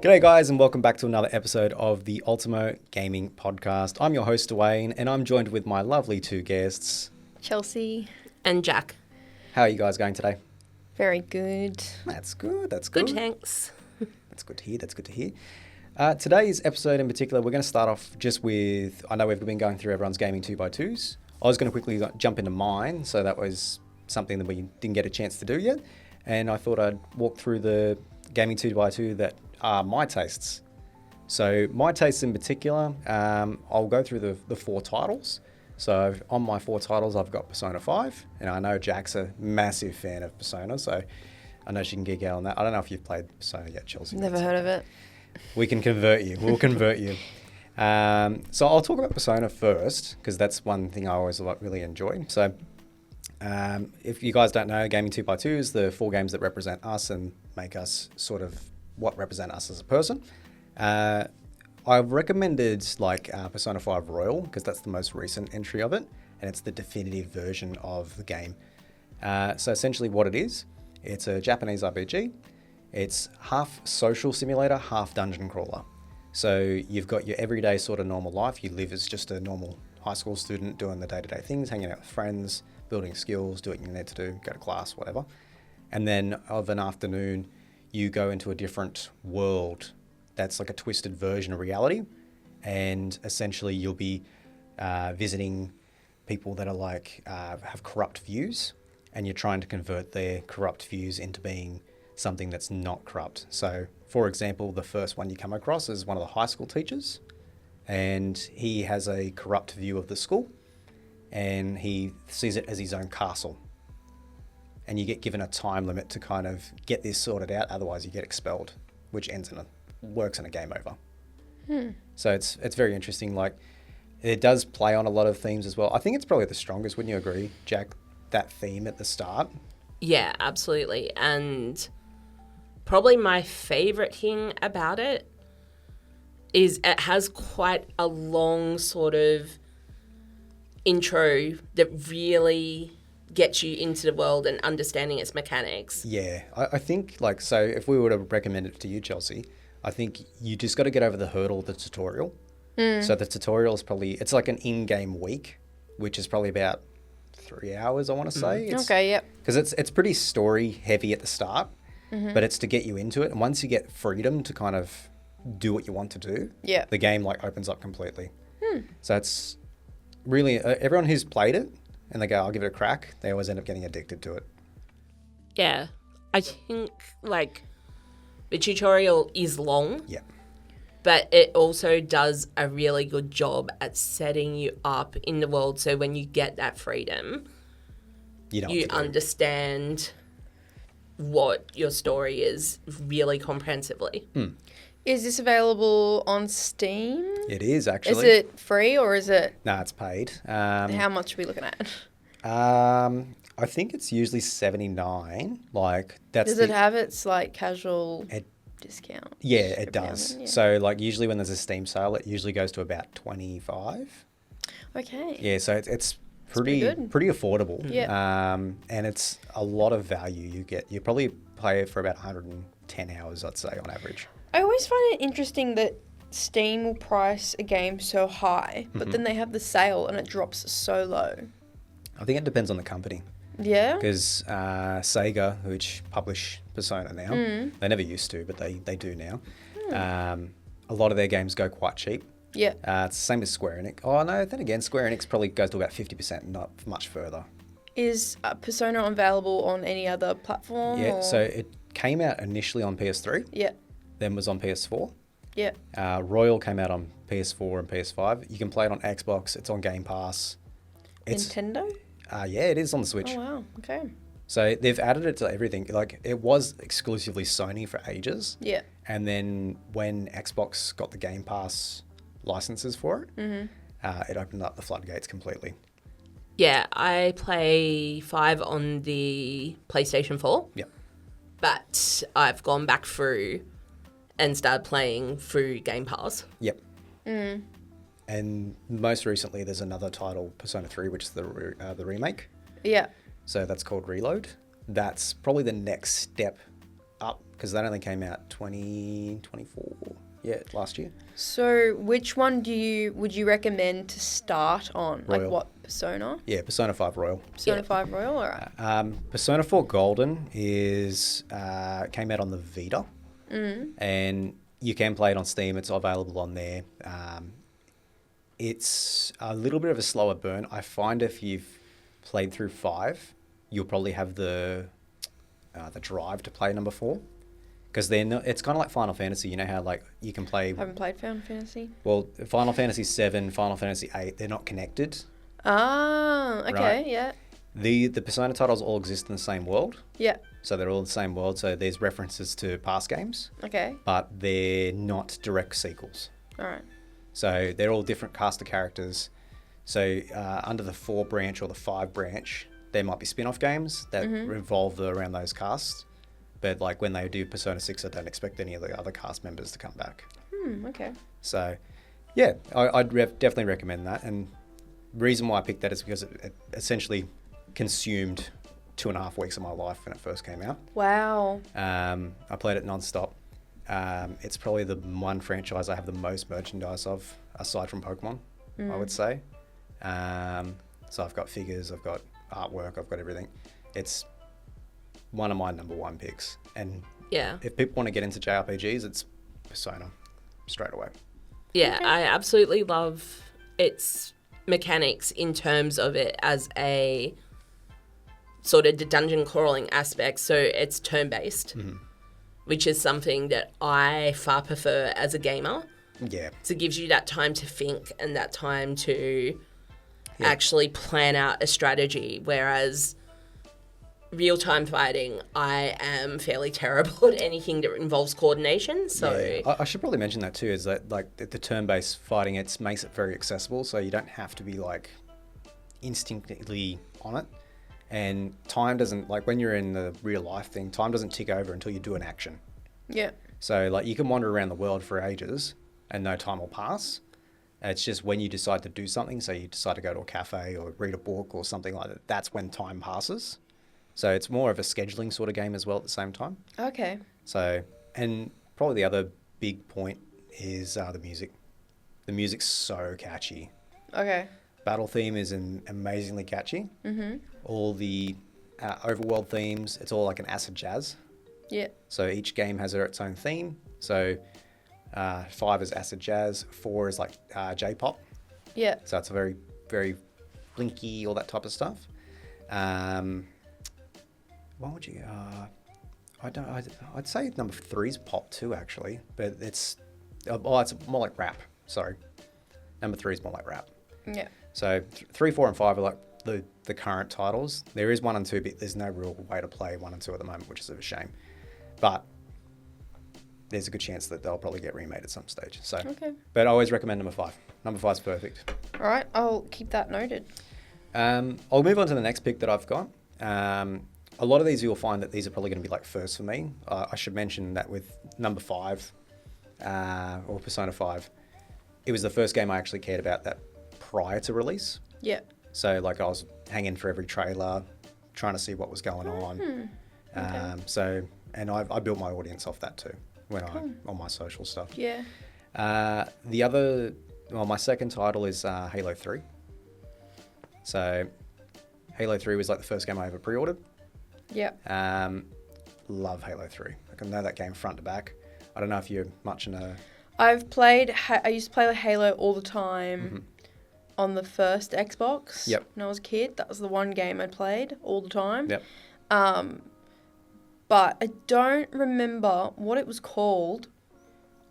G'day guys and welcome back to another episode of the Ultimo Gaming Podcast. I'm your host Duane and I'm joined with my lovely two guests. Chelsea. And Jac. How are you guys going today? Very good. That's good. Good, thanks. That's good to hear. Today's episode in particular, we're going to start off just with, I know we've been going through everyone's gaming 2x2s. I was going to quickly jump into mine, so that was something that we didn't get a chance to do yet. And I thought I'd walk through the gaming 2x2 that are my tastes. So my tastes in particular, I'll go through the four titles. So on my four titles, I've got Persona 5, and I know Jac's a massive fan of Persona, so I know she can geek out on that. I don't know if you've played Persona yet, Chelsea. Never heard of it. We can convert you. We'll convert you. So I'll talk about Persona first, because that's one thing I always really enjoy. So if you guys don't know, Gaming 2x2 is the four games that represent us and make us sort of what represent us as a person. I've recommended Persona 5 Royal because that's the most recent entry of it, and it's the definitive version of the game. So essentially what it is, it's a Japanese RPG. It's half social simulator, half dungeon crawler. So you've got your everyday sort of normal life. You live as just a normal high school student doing the day-to-day things, hanging out with friends, building skills, do what you need to do, go to class, whatever. And then of an afternoon, you go into a different world that's like a twisted version of reality. And essentially you'll be visiting people that are have corrupt views, and you're trying to convert their corrupt views into being something that's not corrupt. So for example, the first one you come across is one of the high school teachers, and he has a corrupt view of the school, and he sees it as his own castle. And you get given a time limit to kind of get this sorted out, otherwise you get expelled, which works in a game over. So it's very interesting. Like, it does play on a lot of themes as well. I think it's probably the strongest, wouldn't you agree, Jac, that theme at the start? Yeah, absolutely. And probably my favorite thing about it is it has quite a long sort of intro that really gets you into the world and understanding its mechanics. Yeah, I think, so if we were to recommend it to you, Chelsea, I think you just got to get over the hurdle of the tutorial. So the tutorial is it's like an in-game week, which is probably about 3 hours, I want to say. Okay, yep. Because it's pretty story heavy at the start, but it's to get you into it. And once you get freedom to kind of do what you want to do, the game opens up completely. So it's really, everyone who's played it and they go, I'll give it a crack, they always end up getting addicted to it. Yeah. I think, the tutorial is long. Yeah. But it also does a really good job at setting you up in the world, so when you get that freedom, you understand what your story is really comprehensively. Is this available on Steam? It is, actually. Is it free or is it... No, it's paid. How much are we looking at? I think it's usually $79. Does it have its casual discount? Yeah, it does. Yeah. So usually when there's a Steam sale, it usually goes to about $25. Okay. Yeah, so it's pretty affordable. Yeah. And it's a lot of value you get. You probably play it for about 110 hours, I'd say, on average. I always find it interesting that Steam will price a game so high, but then they have the sale and it drops so low. I think it depends on the company. Yeah? Because Sega, which publish Persona now, they never used to, but they do now. A lot of their games go quite cheap. Yeah. It's the same as Square Enix. Oh, no, then again, Square Enix probably goes to about 50%, not much further. Is Persona available on any other platform? Yeah, so it came out initially on PS3. Yeah. Then was on PS4. Yeah. Royal came out on PS4 and PS5. You can play it on Xbox. It's on Game Pass. Nintendo? Yeah, it is on the Switch. Oh, wow. Okay. So they've added it to everything. It was exclusively Sony for ages. Yeah. And then when Xbox got the Game Pass licenses for it, it opened up the floodgates completely. Yeah, I play 5 on the PlayStation 4. Yep. But I've gone back through and started playing through Game Pass. Yep. And most recently, there's another title, Persona 3, which is the remake. Yeah. So that's called Reload. That's probably the next step up because that only came out 2024. Yeah, last year. So, which one would you recommend to start on? Royal. Like what Persona? Yeah, Persona 5 Royal. Persona Yeah. 5 Royal, alright. Persona 4 Golden is came out on the Vita, and you can play it on Steam. It's available on there. It's a little bit of a slower burn. I find if you've played through 5, you'll probably have the drive to play number 4. Because it's kind of like Final Fantasy. You know how like you can play. Haven't played Final Fantasy. Well, Final Fantasy 7, Final Fantasy 8, they're not connected. Ah, okay, Right. yeah. The Persona titles all exist in the same world. Yeah, So they're all in the same world. So there's references to past games, okay, but they're not direct sequels. alright. So they're all different cast of characters. So under the 4 branch or the 5 branch, there might be spin-off games that revolve around those casts. But like when they do Persona 6, I don't expect any of the other cast members to come back. Okay. So yeah, I'd definitely recommend that. And the reason why I picked that is because it essentially consumed 2.5 weeks of my life when it first came out. Wow. I played it non-stop. It's probably the one franchise I have the most merchandise of, aside from Pokemon, I would say. So I've got figures, I've got artwork, I've got everything. It's one of my number 1 picks. And Yeah. if people want to get into JRPGs, it's Persona straight away. Yeah, I absolutely love its mechanics in terms of it as a sort of the dungeon crawling aspect. So it's turn-based, which is something that I far prefer as a gamer. Yeah. So it gives you that time to think and that time to actually plan out a strategy, whereas real-time fighting, I am fairly terrible at anything that involves coordination. So Yeah. I should probably mention that too, is that like the turn-based fighting, it makes it very accessible, so you don't have to be like instinctively on it. And time doesn't, like when you're in the real life thing, time doesn't tick over until you do an action. Yeah. So like you can wander around the world for ages and no time will pass. It's just when you decide to do something, so you decide to go to a cafe or read a book or something like that, that's when time passes. So it's more of a scheduling sort of game as well at the same time. Okay. So, and probably the other big point is the music. The music's so catchy. Okay. Battle theme is amazingly catchy. All the overworld themes, it's all like an acid jazz. Yeah. So each game has its own theme. So 5 is acid jazz, 4 is like J-pop. Yeah. So it's a very, very blinky, all that type of stuff. What would you? I'd say number 3 is pop too, actually, but it's more like rap. Sorry, number 3 is more like rap. Yeah. So 3, 4, and 5 are like the current titles. There is 1 and 2, but there's no real way to play 1 and 2 at the moment, which is a shame. But there's a good chance that they'll probably get remade at some stage. So, Okay. But I always recommend number 5. Number 5 is perfect. All right. I'll keep that noted. I'll move on to the next pick that I've got. A lot of these you'll find that these are probably going to be like first for me. I should mention that with number 5, or Persona 5, it was the first game I actually cared about that prior to release. Yeah. So like I was hanging for every trailer, trying to see what was going on. Okay. And I built my audience off that too on my social stuff. Yeah. My second title is Halo 3. So Halo 3 was like the first game I ever pre-ordered. Yeah. Love Halo 3. I can know that game front to back. I don't know if you're much in a... I used to play Halo all the time on the first Xbox. Yep. When I was a kid. That was the one game I played all the time. Yep. But I don't remember what it was called.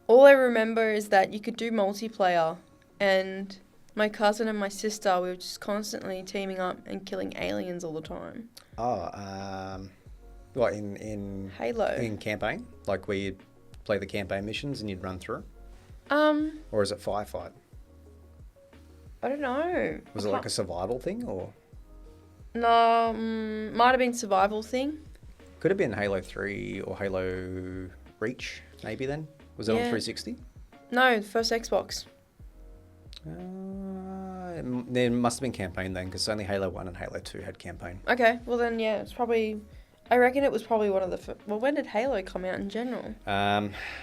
All I remember is that you could do multiplayer, and my cousin and my sister, we were just constantly teaming up and killing aliens all the time. What, in Halo. In campaign? Like where you'd play the campaign missions and you'd run through? Or is it firefight? I don't know. Was it like a survival thing or? No, might have been survival thing. Could have been Halo 3 or Halo Reach, maybe then? Was it on 360? No, the first Xbox. There must have been campaign then, because only Halo 1 and Halo 2 had campaign. Okay, well then, yeah, it's probably I reckon it was probably one of the... Well, when did Halo come out in general?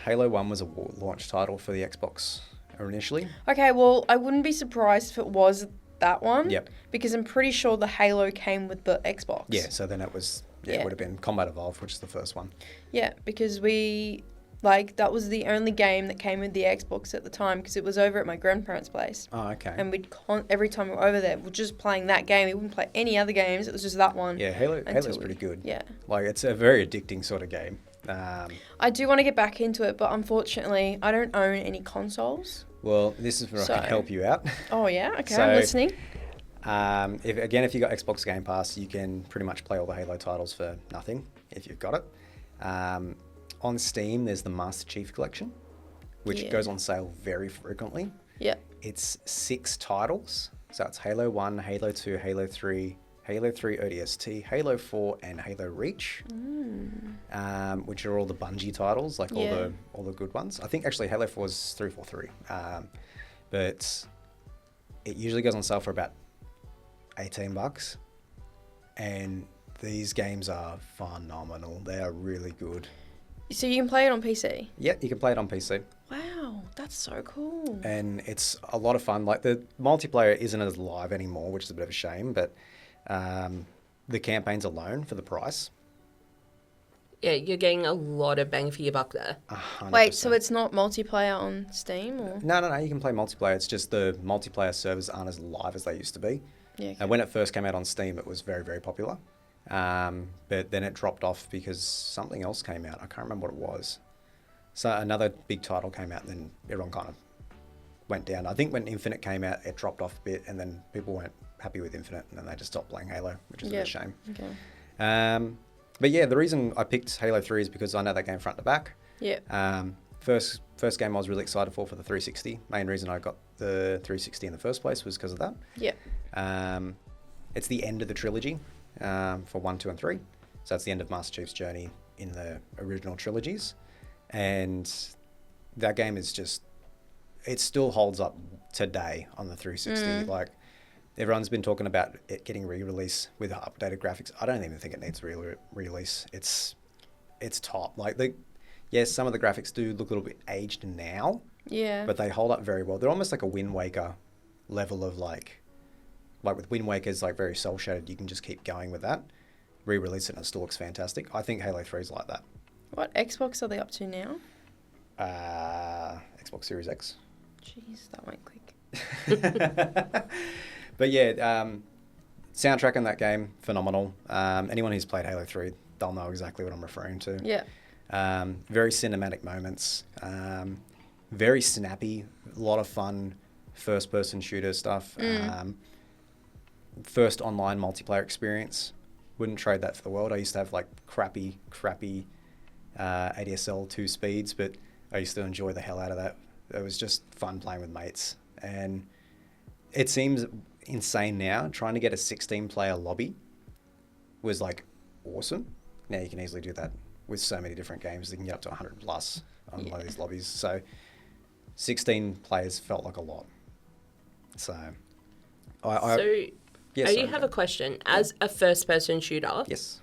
Halo 1 was a launch title for the Xbox initially. Okay, well, I wouldn't be surprised if it was that one. Yep. Because I'm pretty sure the Halo came with the Xbox. Yeah, so then it was... Yeah, it would have been Combat Evolved, which is the first one. Yeah, because that was the only game that came with the Xbox at the time because it was over at my grandparents' place. Oh, okay. And every time we were over there, we're just playing that game. We wouldn't play any other games. It was just that one. Yeah, Halo's pretty good. Yeah. Like, it's a very addicting sort of game. I do want to get back into it, but unfortunately, I don't own any consoles. Well, this is where I can help you out. Oh, yeah? Okay, I'm listening. If you got Xbox Game Pass, you can pretty much play all the Halo titles for nothing if you've got it. On Steam, there's the Master Chief Collection, which goes on sale very frequently. Yeah. It's 6 titles. So it's Halo 1, Halo 2, Halo 3, Halo 3 ODST, Halo 4, and Halo Reach, which are all the Bungie titles, like all the good ones. I think actually Halo 4 is 343, but it usually goes on sale for about $18, and these games are phenomenal. They are really good. So you can play it on PC? Yeah, you can play it on PC. Wow, that's so cool. And it's a lot of fun. Like, the multiplayer isn't as live anymore, which is a bit of a shame, but the campaigns alone for the price. Yeah, you're getting a lot of bang for your buck there. 100%. Wait, so it's not multiplayer on Steam? Or? No, you can play multiplayer. It's just the multiplayer servers aren't as live as they used to be. Yeah. Okay. When it first came out on Steam, it was very, very popular. But then it dropped off because something else came out. I can't remember what it was. So another big title came out, and then everyone kind of went down. I think when Infinite came out, it dropped off a bit, and then people weren't happy with Infinite, and then they just stopped playing Halo, which is a bit of a shame. Okay. But yeah, the reason I picked Halo 3 is because I know that game front to back. Yeah. First game I was really excited for the 360. Main reason I got the 360 in the first place was because of that. Yeah. It's the end of the trilogy for 1, 2, and 3. So it's the end of Master Chief's journey in the original trilogies. And that game is just... It still holds up today on the 360. Like, everyone's been talking about it getting re-released with updated graphics. I don't even think it needs re-release. It's top. Like, some of the graphics do look a little bit aged now. Yeah. But they hold up very well. They're almost like a Wind Waker level of like with Wind Waker's like very cel shaded. You can just keep going with that. Re-release it and it still looks fantastic. I think Halo 3 is like that. What Xbox are they up to now? Xbox Series X. Jeez, that went quick. But yeah, soundtrack in that game, phenomenal. Anyone who's played Halo 3, they'll know exactly what I'm referring to. Yeah. Very cinematic moments. Very snappy. A lot of fun first-person shooter stuff. First online multiplayer experience. Wouldn't trade that for the world. I used to have like crappy ADSL 2 speeds, but I used to enjoy the hell out of that. It was just fun playing with mates. And it seems insane now. Trying to get a 16-player lobby was like awesome. Now you can easily do that with so many different games. You can get up to 100 plus on one of these lobbies. So 16 players felt like a lot. So you have a question. As a first-person shooter, yes,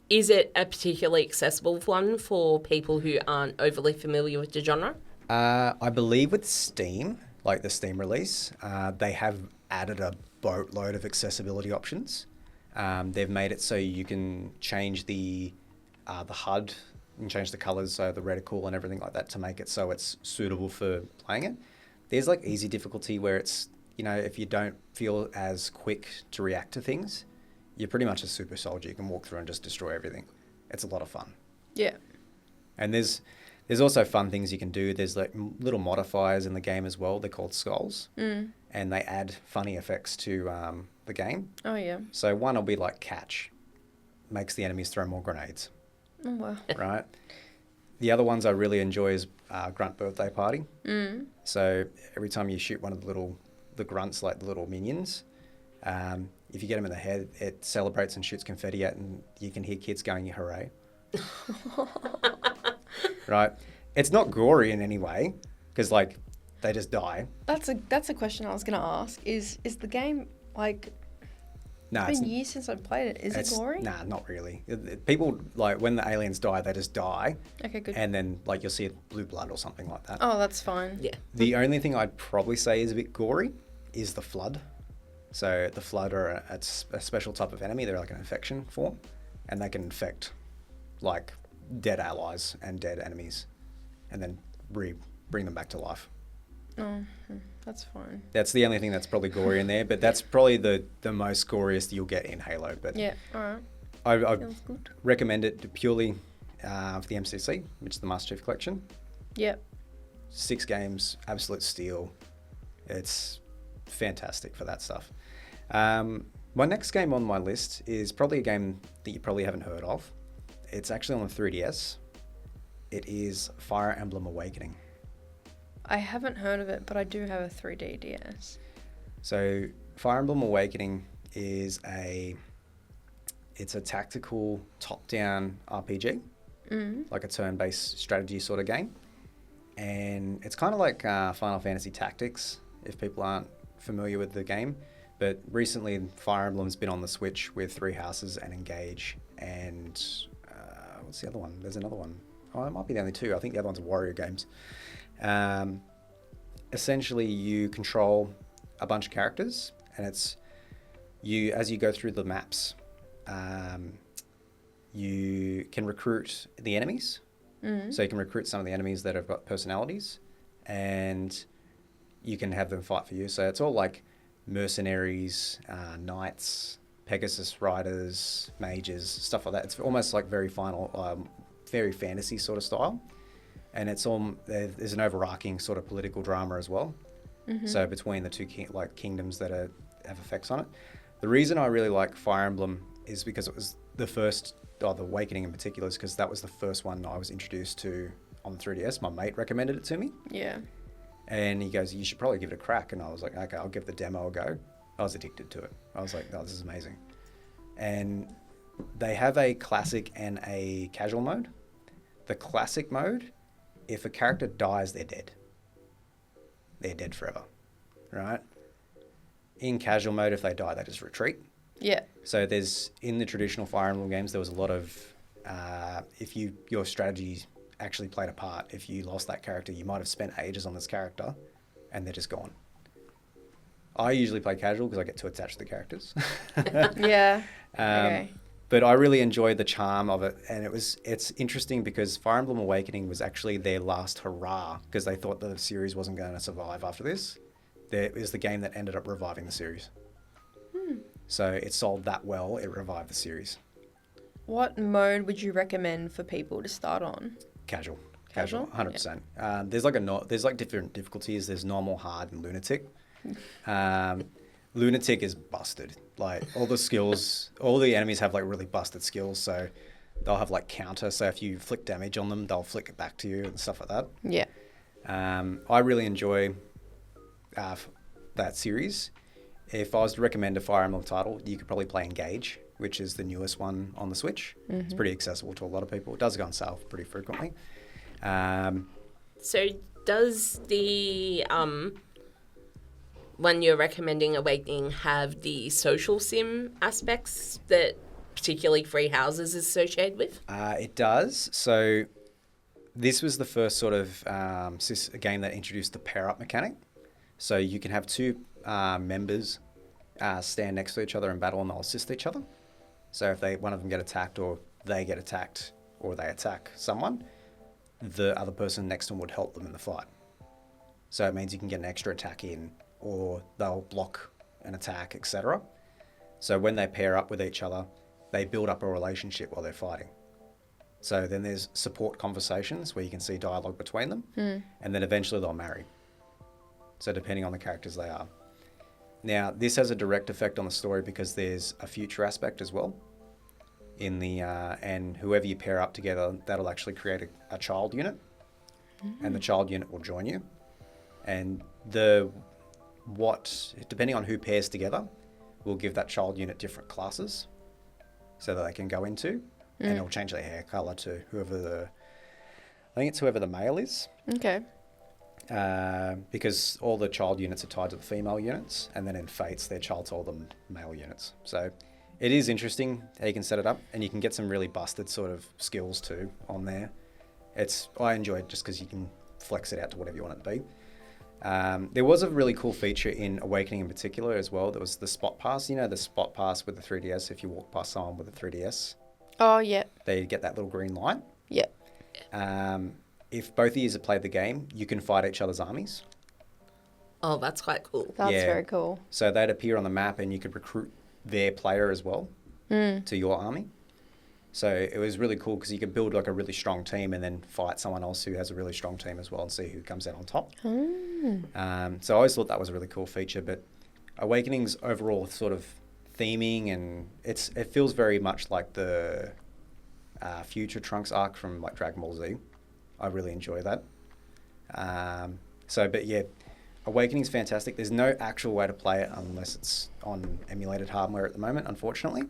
is it a particularly accessible one for people who aren't overly familiar with the genre? I believe with Steam, like the Steam release, they have added a boatload of accessibility options. They've made it so you can change the HUD and change the colors, so the reticle and everything like that, to make it so it's suitable for playing it. There's like easy difficulty where it's, if you don't feel as quick to react to things, you're pretty much a super soldier. You can walk through and just destroy everything. It's a lot of fun. Yeah. And there's also fun things you can do. There's like little modifiers in the game as well. They're called skulls. And they add funny effects to the game. Oh, yeah. So one will be like catch. Makes the enemies throw more grenades. Oh, wow. Right? The other ones I really enjoy is Grunt Birthday Party. So every time you shoot one of the grunts, like the little minions, if you get them in the head, it celebrates and shoots confetti out, and you can hear kids going, hooray. Right? It's not gory in any way, because like they just die. That's a question I was going to ask. Is the game like No, It's been years since I played it. Is it gory? Nah, not really. People, like, when the aliens die, they just die. Okay, good. And then, like, you'll see blue blood or something like that. Oh, that's fine. Yeah. The only thing I'd probably say is a bit gory is the flood. So the flood are a special type of enemy. They're like an infection form. And they can infect, like, dead allies and dead enemies. And then bring them back to life. Oh, that's fine. That's the only thing that's probably gory in there, but that's probably the most goriest you'll get in Halo. But Yeah, alright. I Feels good. recommend it purely for the MCC, which is the Master Chief Collection. Yep. 6 games, absolute steal. It's fantastic for that stuff. My next game on my list is probably a game that you probably haven't heard of. It's actually on the 3DS. It is Fire Emblem Awakening. I haven't heard of it, but I do have a 3D DS. So Fire Emblem Awakening is it's a tactical top-down RPG, like a turn-based strategy sort of game. And it's kind of like Final Fantasy Tactics, if people aren't familiar with the game. But recently, Fire Emblem's been on the Switch with Three Houses and Engage. And what's the other one? There's another one. Oh, it might be the only two. I think the other one's Warrior Games. Essentially, you control a bunch of characters, and it's you as you go through the maps. You can recruit the enemies, so you can recruit some of the enemies that have got personalities, and you can have them fight for you. So it's all like mercenaries, knights, Pegasus riders, mages, stuff like that. It's almost like very fantasy sort of style. And it's there's an overarching sort of political drama as well. So between the two kingdoms that have effects on it. The reason I really like Fire Emblem is because it was the first, the Awakening in particular, is because that was the first one I was introduced to on the 3DS. My mate recommended it to me. Yeah. And he goes, you should probably give it a crack. And I was like, okay, I'll give the demo a go. I was addicted to it. I was like, oh, this is amazing. And they have a classic and a casual mode. The classic mode, if a character dies, they're dead. They're dead forever, right? In casual mode, if they die, they just retreat. Yeah. So in the traditional Fire Emblem games, there was a lot of, if your strategy actually played a part. If you lost that character, you might have spent ages on this character, and they're just gone. I usually play casual because I get too attached to the characters. Yeah. Okay. But I really enjoyed the charm of it, and it's interesting because Fire Emblem Awakening was actually their last hurrah because they thought the series wasn't going to survive after this. It was the game that ended up reviving the series. So it sold that well, it revived the series. What mode would you recommend for people to start on? Casual, Casual? 100%. There's like different difficulties. There's normal, hard, and lunatic. Lunatic is busted. Like all the skills, all the enemies have like really busted skills. So they'll have like counter. So if you flick damage on them, they'll flick it back to you and stuff like that. Yeah. I really enjoy that series. If I was to recommend a Fire Emblem title, you could probably play Engage, which is the newest one on the Switch. It's pretty accessible to a lot of people. It does go on sale pretty frequently. So does the when you're recommending Awakening have the social sim aspects that particularly Free Houses is associated with? It does. So this was the first sort of game that introduced the pair-up mechanic. So you can have two members stand next to each other in battle and they'll assist each other. So if one of them get attacked or they get attacked or they attack someone, the other person next to them would help them in the fight. So it means you can get an extra attack in or they'll block an attack, etc. So when they pair up with each other, they build up a relationship while they're fighting. So then there's support conversations where you can see dialogue between them, and then eventually they'll marry. So depending on the characters they are. Now, this has a direct effect on the story because there's a future aspect as well. And whoever you pair up together, that'll actually create a child unit, and the child unit will join you. And depending on who pairs together, will give that child unit different classes, so that they can go into, and it'll change their hair color to whoever the male is. Okay. because all the child units are tied to the female units, and then in Fates, they're child to all the male units. So it is interesting how you can set it up, and you can get some really busted sort of skills too on there. I enjoy it just because you can flex it out to whatever you want it to be. There was a really cool feature in Awakening in particular as well. There was the spot pass. You know, the spot pass with the 3DS. If you walk past someone with a 3DS, Oh, yeah. they get that little green light. Yeah. If both of you have played the game, you can fight each other's armies. Oh, that's quite cool. That's Yeah. very cool. So they'd appear on the map, and you could recruit their player as well to your army. So it was really cool because you could build like a really strong team and then fight someone else who has a really strong team as well and see who comes out on top. So I always thought that was a really cool feature. But Awakening's overall sort of theming, and it feels very much like the Future Trunks arc from like Dragon Ball Z. I really enjoy that. But yeah, Awakening's fantastic. There's no actual way to play it unless it's on emulated hardware at the moment, unfortunately.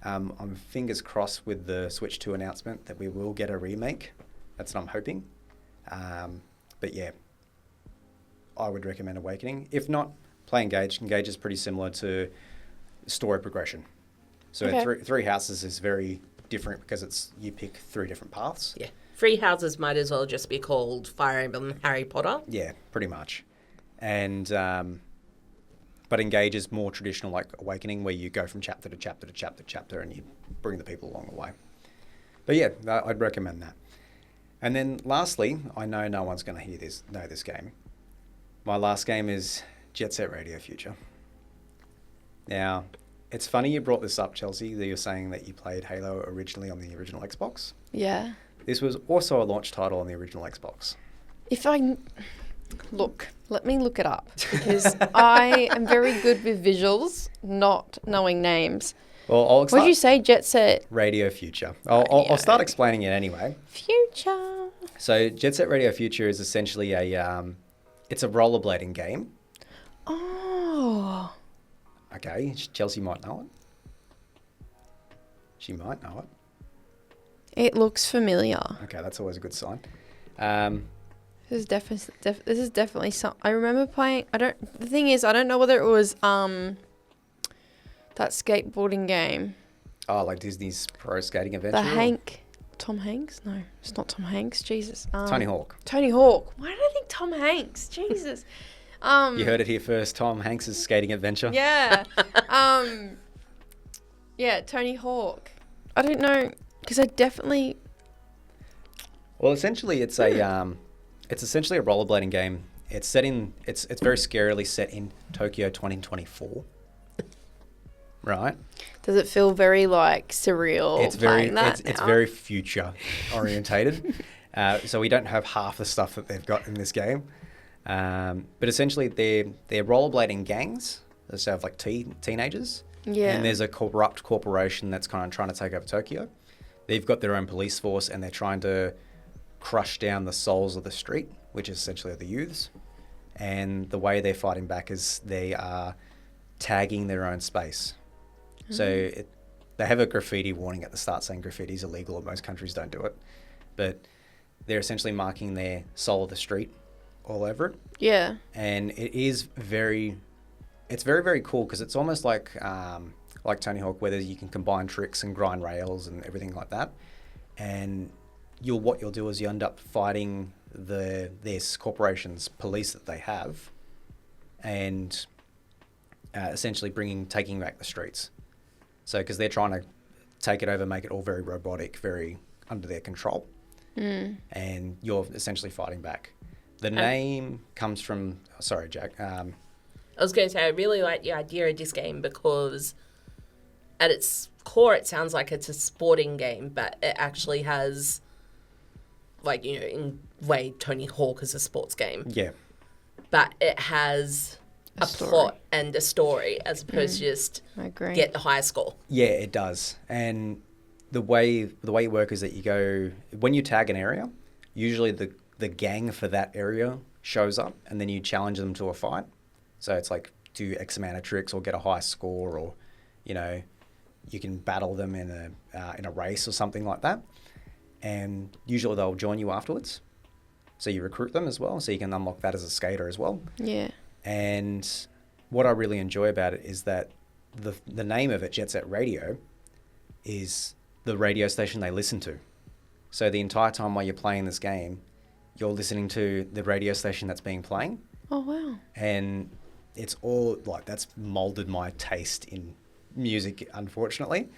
I'm fingers crossed with the Switch 2 announcement that we will get a remake. That's what I'm hoping. But yeah, I would recommend Awakening. If not, play Engage. Engage is pretty similar to story progression. So Okay. Three Houses is very different because you pick 3 different paths. Yeah. Free houses might as well just be called Fire Emblem Harry Potter. Yeah, pretty much. And but Engage is more traditional, like Awakening, where you go from chapter to chapter to chapter to chapter, and you bring the people along the way. But yeah, I'd recommend that. And then lastly, I know no one's going to know this game. My last game is Jet Set Radio Future. Now, it's funny you brought this up, Chelsea, that you're saying that you played Halo originally on the original Xbox. Yeah. This was also a launch title on the original Xbox. Look, let me look it up because I am very good with visuals, not knowing names. Well, What did you say, Jet Set? Radio Future. I'll start explaining it anyway. Future. So Jet Set Radio Future is essentially it's a rollerblading game. Oh. Okay, Chelsea might know it. She might know it. It looks familiar. Okay, that's always a good sign. This is definitely some. I remember playing. The thing is, I don't know whether it was that skateboarding game. Oh, like Disney's Pro Skating Adventure? Tom Hanks? No, it's not Tom Hanks. Jesus. Tony Hawk. Tony Hawk. Why did I think Tom Hanks? Jesus. You heard it here first. Tom Hanks' Skating Adventure. Yeah. Yeah, Tony Hawk. I don't know because I definitely. Well, essentially, it's essentially a rollerblading game. It's very scarily set in Tokyo 2024. Right? Does it feel very like surreal? It's very future orientated. So we don't have half the stuff that they've got in this game. But essentially, they're rollerblading gangs. So have like teenagers. Yeah. And there's a corrupt corporation that's kind of trying to take over Tokyo. They've got their own police force, and they're trying to crush down the souls of the street, which is essentially the youths. And the way they're fighting back is they are tagging their own space. So they have a graffiti warning at the start saying graffiti is illegal, and most countries don't do it. But they're essentially marking their soul of the street all over it. Yeah. And it's very, very cool because it's almost like Tony Hawk, where you can combine tricks and grind rails and everything like that. And what you'll do is you end up fighting this corporation's police that they have, and essentially taking back the streets. So, because they're trying to take it over, make it all very robotic, very under their control. And you're essentially fighting back. The name comes from... Sorry, Jack. I was going to say, I really like the idea of this game because at its core, it sounds like it's a sporting game, but it actually has, like, in way, Tony Hawk is a sports game. Yeah. But it has a plot and a story as opposed to just I agree. get the high score. Yeah, it does. And the way you work is that you go... When you tag an area, usually the gang for that area shows up, and then you challenge them to a fight. So it's like, do X amount of tricks or get a high score, or, you can battle them in a race or something like that. And usually they'll join you afterwards. So you recruit them as well, so you can unlock that as a skater as well. Yeah. And what I really enjoy about it is that the name of it, Jet Set Radio, is the radio station they listen to. So the entire time while you're playing this game, you're listening to the radio station that's being playing. Oh, wow. And it's all like, that's molded my taste in music, unfortunately.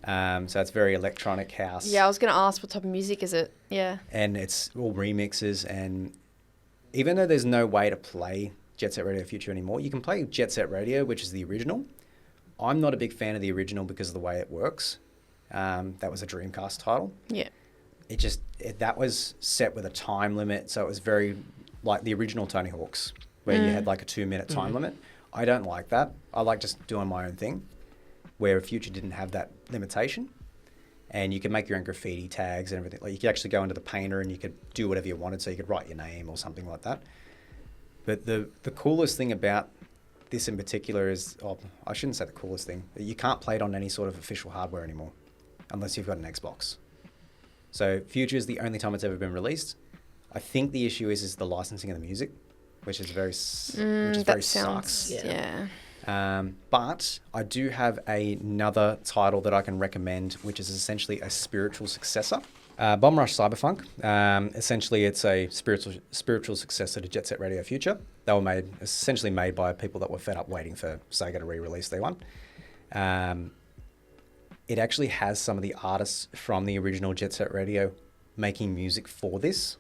So it's very electronic house. Yeah, I was going to ask what type of music is it? Yeah. And it's all remixes. And even though there's no way to play Jet Set Radio Future anymore, you can play Jet Set Radio, which is the original. I'm not a big fan of the original because of the way it works. That was a Dreamcast title. Yeah. That was set with a time limit. So it was very like the original Tony Hawk's, where you had like a 2-minute time limit. I don't like that. I like just doing my own thing, where Future didn't have that limitation. And you could make your own graffiti tags and everything. Like you could actually go into the painter and you could do whatever you wanted. So you could write your name or something like that. But the coolest thing about this in particular is, I shouldn't say the coolest thing, you can't play it on any sort of official hardware anymore unless you've got an Xbox. So Future is the only time it's ever been released. I think the issue is the licensing of the music, which is very sucks. Yeah. But I do have another title that I can recommend, which is essentially a spiritual successor. Bomb Rush Cyberfunk. Essentially, it's a spiritual successor to Jet Set Radio Future. They were essentially made by people that were fed up waiting for Sega to re-release their one. It actually has some of the artists from the original Jet Set Radio making music for this.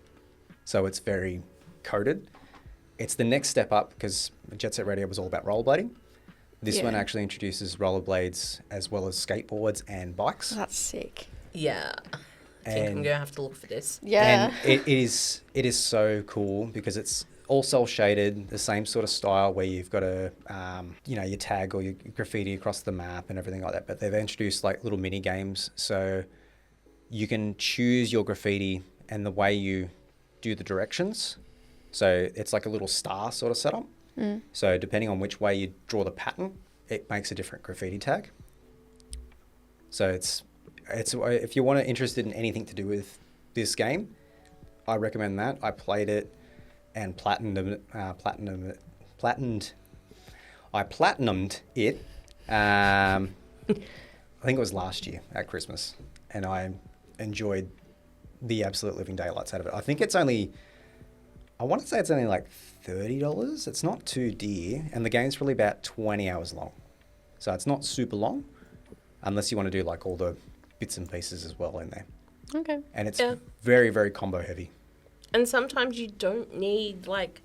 So it's very coded. It's the next step up because Jet Set Radio was all about rollerblading. This one actually introduces rollerblades as well as skateboards and bikes. Oh, that's sick. Yeah. I think I'm going to have to look for this. Yeah. And it is so cool because it's all cel shaded, the same sort of style where you've got your tag or your graffiti across the map and everything like that. But they've introduced like little mini games, so you can choose your graffiti and the way you do the directions. So it's like a little star sort of setup. So depending on which way you draw the pattern, it makes a different graffiti tag. So it's if you're interested in anything to do with this game, I recommend that. I played it and platinumed it. I think it was last year at Christmas, and I enjoyed the absolute living daylights out of it. I think I want to say it's only like $30. It's not too dear, and the game's probably about 20 hours long. So it's not super long, unless you want to do like all the bits and pieces as well in there. Okay. And it's very, very combo heavy. And sometimes you don't need like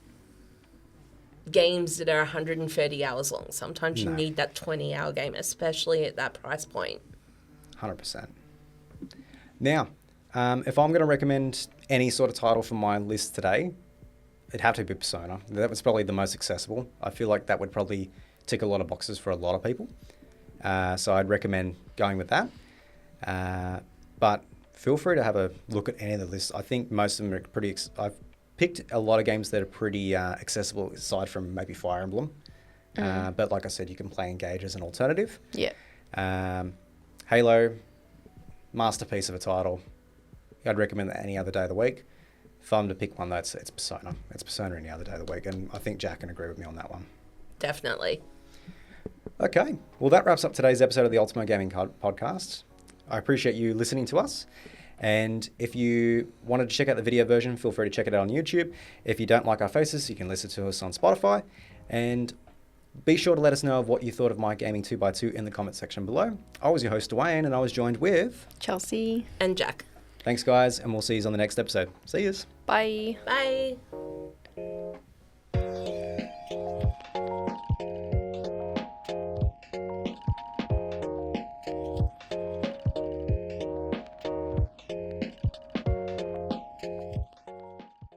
games that are 130 hours long. Sometimes you need that 20-hour game, especially at that price point. 100%. Now, if I'm going to recommend any sort of title from my list today, it'd have to be Persona. That was probably the most accessible. I feel like that would probably tick a lot of boxes for a lot of people. So I'd recommend going with that. But feel free to have a look at any of the lists. I think most of them are pretty... I've picked a lot of games that are pretty accessible, aside from maybe Fire Emblem. But like I said, you can play Engage as an alternative. Yeah. Halo, masterpiece of a title. I'd recommend that any other day of the week. If I'm to pick one, it's Persona. It's Persona any other day of the week, and I think Jack can agree with me on that one. Definitely. Okay, well that wraps up today's episode of the Ultimo Gaming Podcast. I appreciate you listening to us, and if you wanted to check out the video version, feel free to check it out on YouTube. If you don't like our faces, you can listen to us on Spotify, and be sure to let us know of what you thought of my Gaming 2x2 in the comment section below. I was your host, Duane, and I was joined with... Chelsea. And Jack. Thanks, guys, and we'll see you on the next episode. See yous. Bye. Bye.